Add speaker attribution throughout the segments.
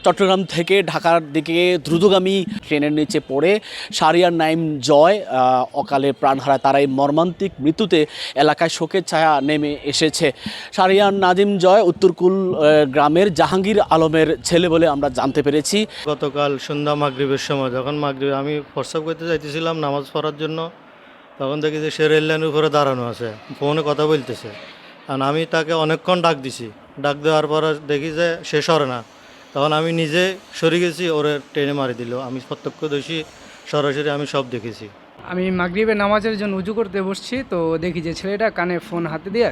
Speaker 1: চট্টগ্রাম থেকে ঢাকার দিকে দ্রুতগামী ট্রেনের নিচে পড়ে শাহরিয়ার নাইম জয় অকালে প্রাণ হারায়। তার এই মর্মান্তিক মৃত্যুতে এলাকায় শোকের ছায়া নেমে এসেছে। শাহরিয়ার নাজিম জয় উত্তরকুল গ্রামের জাহাঙ্গীর আলমের ছেলে বলে আমরা জানতে পেরেছি।
Speaker 2: গতকাল সন্ধ্যা মাগরিবের সময় যখন আমি প্রস্রাব করতে যাইতেছিলাম নামাজ পড়ার জন্য, তখন দেখি যে সে রেল লাইনের উপরে দাঁড়ানো আছে, ফোনে কথা বলতেছে। আর আমি তাকে অনেকক্ষণ ডাক দিছি, ডাক দেওয়ার পর দেখি যে সে সরে না। তখন আমি নিজে সরে গেছি, ওরে ট্রেনে মারি দিল। আমি প্রত্যক্ষদর্শী, সরাসরি আমি সব দেখেছি।
Speaker 3: আমি মাগরিবের নামাজের জন্য উজু করতে বসছি, তো দেখি যে ছেলেটা কানে ফোন হাতে দিয়ে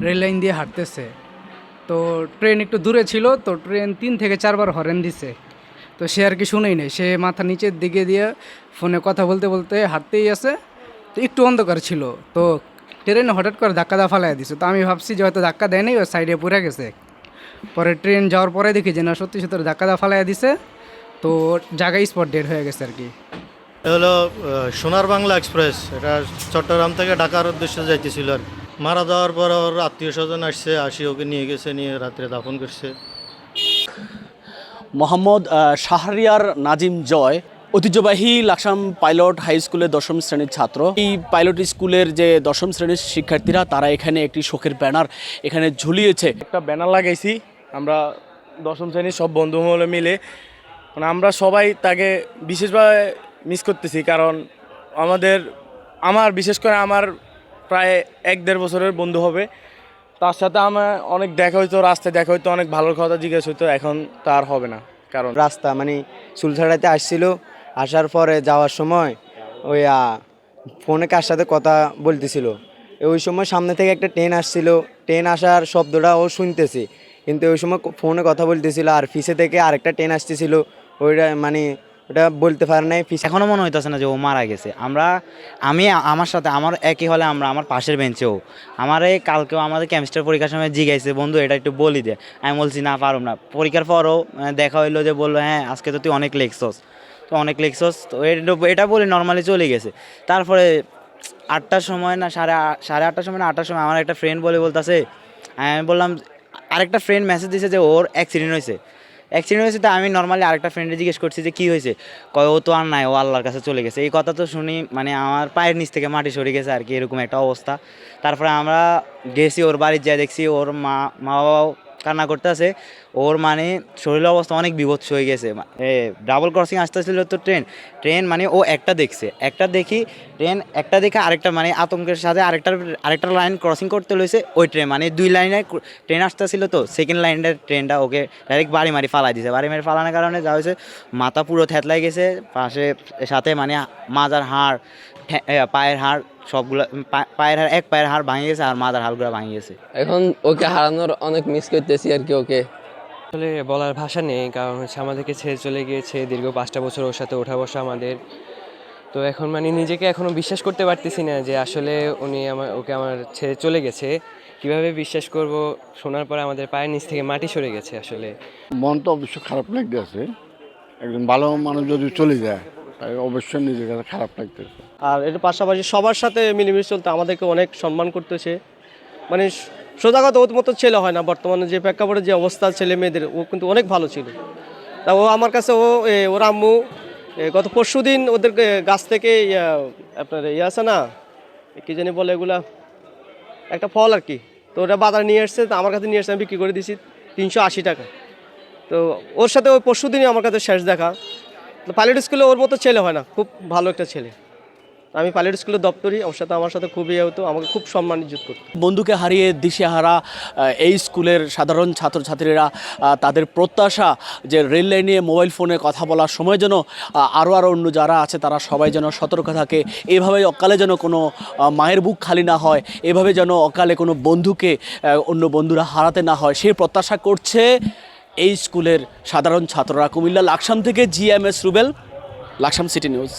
Speaker 3: রেল লাইন দিয়ে হাঁটতেছে। তো ট্রেন একটু দূরে ছিল, তো ট্রেন 3 থেকে 4 বার হরেন দিছে। তো সে আর কি শুনেই নেই, সে মাথা নিচের দিকে দিয়ে ফোনে কথা বলতে বলতে হাঁটতেই আছে। তো একটু অন্ধকার ছিল, তো ট্রেন হঠাৎ করে ধাক্কা ফালাই দিছে। তো আমি ভাবছি যে হয়তো ধাক্কা দেয়নি, ওর সাইডে পড়ে গেছে। পরে ট্রেন যাওয়ার পরে দেখি যে না, সত্যি সত্যি ধাক্কা ফালাই দিছে। তো জায়গায় স্পট ডেড হয়ে গেছে আর কি।
Speaker 2: এ হলো সোনার বাংলা এক্সপ্রেস, এটা চট্টগ্রাম থেকে ঢাকার উদ্দেশ্যে যাইতেছিল আর কি। মারা যাওয়ার পর ওর আত্মীয় স্বজন আসি ওকে নিয়ে গেছে, নিয়ে রাত্রে দাফন করছে।
Speaker 1: মোহাম্মদ শাহরিয়ার নাজিম জয় ঐতিহ্যবাহী লাকসাম পাইলট হাই স্কুলের 10ম শ্রেণীর ছাত্র। এই পাইলট স্কুলের যে 10ম শ্রেণীর শিক্ষার্থীরা, তারা এখানে একটি শোকের ব্যানার এখানে ঝুলিয়েছে।
Speaker 4: একটা ব্যানার লাগাইছি আমরা 10ম শ্রেণীর সব বন্ধু মহলে মিলে। মানে আমরা সবাই তাকে বিশেষভাবে মিস করতেছি, কারণ আমার বিশেষ করে আমার প্রায় 1-1.5 বছরের বন্ধু হবে। তার সাথে আমার অনেক দেখা হইতো, রাস্তায় দেখা হইতো, অনেক ভালো কথা জিজ্ঞেস হইতো। এখন তার হবে না, কারণ
Speaker 5: রাস্তা মানে চুলছাড়াইতে আসছিল, আসার পরে যাওয়ার সময় ওই ফোনে কার সাথে কথা বলতেছিল। ওই সময় সামনে থেকে একটা ট্রেন আসছিল, ট্রেন আসার শব্দটা ও শুনতেছে, কিন্তু ওই সময় ফোনে কথা বলতেছিল। আর পিছে থেকে আরেকটা ট্রেন আসতেছিল, ওইটা মানে ওটা বলতে পারে নাই।
Speaker 6: এখনও মনে হইতেছে না যে ও মারা গেছে। আমার সাথে আমার একই হলে আমার পাশের বেঞ্চেও কালকেও আমাদের কেমিস্ট্রি পরীক্ষার সময় জিজ্ঞাসা, বন্ধু এটা একটু বলি দে। আমি বলছি না, পারুম না। পরীক্ষার পরও দেখা হইলো যে বললো, হ্যাঁ আজকে তো তুই অনেক লিখছস, তো এটা বলে নর্মালি চলে গেছে। তারপরে 8টার সময় না, সাড়ে 8টার সময় না, 8টার সময় আমার একটা ফ্রেন্ড বলতেছে, আমি বললাম, আরেকটা ফ্রেন্ড মেসেজ দিয়েছে যে ওর অ্যাক্সিডেন্ট হয়েছে। তো আমি নর্মালি আরেকটা ফ্রেন্ডে জিজ্ঞেস করছি যে কী হয়েছে, কয় ও তো আর নাই, ও আল্লাহর কাছে চলে গেছে। এই কথা তো শুনি মানে আমার পায়ের নিচ থেকে মাটি সরে গেছে আর কি, এরকম একটা অবস্থা। তারপরে আমরা গেছি ওর বাড়ির, যা দেখছি ওর মা বাবাও কান্না করতে আছে। ওর মানে শরীরের অবস্থা অনেক বিভৎস হয়ে গেছে। ডাবল ক্রসিং আসতেছিল তো ট্রেন মানে ও একটা দেখে আরেকটা মানে আতঙ্কের সাথে আরেকটা লাইন ক্রসিং করতে লইছে। ওই ট্রেন মানে 2 লাইনে ট্রেন আসতেছিল, তো সেকেন্ড লাইনের ট্রেনটা ওকে ডাইরেক্ট বাড়ি মারি ফালানোর কারণে যা হয়েছে, মাথা পুরো থেতলাই গেছে। সাথে মানে মাজার হাড়, পায়ের হাড় সবগুলো, এক পায়ের হাড় ভাঙে গেছে, আর মাথার হাড়গুলো ভাঙে গেছে।
Speaker 7: এখন ওকে হারানোর অনেক মিস করতেছি আর কি। ওকে
Speaker 8: আসলে বলার ভাষা নেই, কারণ আমাদেরকে ছেড়ে চলে গিয়েছে। দীর্ঘ 5টা বছর ওর সাথে ওঠা বসা আমাদের। তো এখন মানে নিজেকে এখনও বিশ্বাস করতে পারতেছি না যে আসলে ওকে আমার ছেড়ে চলে গেছে। কিভাবে বিশ্বাস করব? শোনার পরে আমাদের পায়ের নিচ থেকে মাটি সরে গেছে। আসলে
Speaker 9: মন তো অবশ্যই খারাপ লাগতেছে। একজন ভালো মানুষ যদি চলে যায়, তাই অবশ্যই নিজের কাছে খারাপ লাগতেছে।
Speaker 10: আর এর পাশাপাশি সবার সাথে মিলেমিশে চলতে আমাদেরকে অনেক সম্মান করতেছে। মানে সোজা কথা, ওর মতো ছেলে হয় না। বর্তমানে যে প্রেক্ষাপটে যে অবস্থা ছেলে মেয়েদের, ও কিন্তু অনেক ভালো ছিল। তা ও আমার কাছে, ওর আম্মু গত পরশুদিন ওদের গাছ থেকে আপনার আছে না, কী জানি বলে এগুলা, একটা ফল আর কি, তো ওটা বাজারে নিয়ে এসছে। তো আমার কাছে নিয়ে এসছে, আমি বিক্রি করে দিয়েছি 380 টাকা। তো ওর সাথে ওই পরশুদিনই আমার কাছে শেষ দেখা। পাইলট স্কুলে ওর মতো ছেলে হয় না, খুব ভালো একটা ছেলে। আমি পাইলট স্কুলের দপ্তরি, ওর সাথে আমার সাথে খুবই হতো, আমাকে খুব সম্মান ইজ্জত করতো।
Speaker 1: বন্ধুকে হারিয়ে দিশেহারা এই স্কুলের সাধারণ ছাত্রছাত্রীরা, তাদের প্রত্যাশা যে রেল লাইনে মোবাইল ফোনে কথা বলার সময় যেন আরও অন্য যারা আছে তারা সবাই যেন সতর্ক থাকে। এভাবে অকালে যেন কোনো মায়ের বুক খালি না হয়, এভাবে যেন অকালে কোনো বন্ধুকে অন্য বন্ধুরা হারাতে না হয়, সেই প্রত্যাশা করছে এই স্কুলের সাধারণ ছাত্ররা। কুমিল্লা লাকসাম থেকে GMS Rubel, Laksam city news.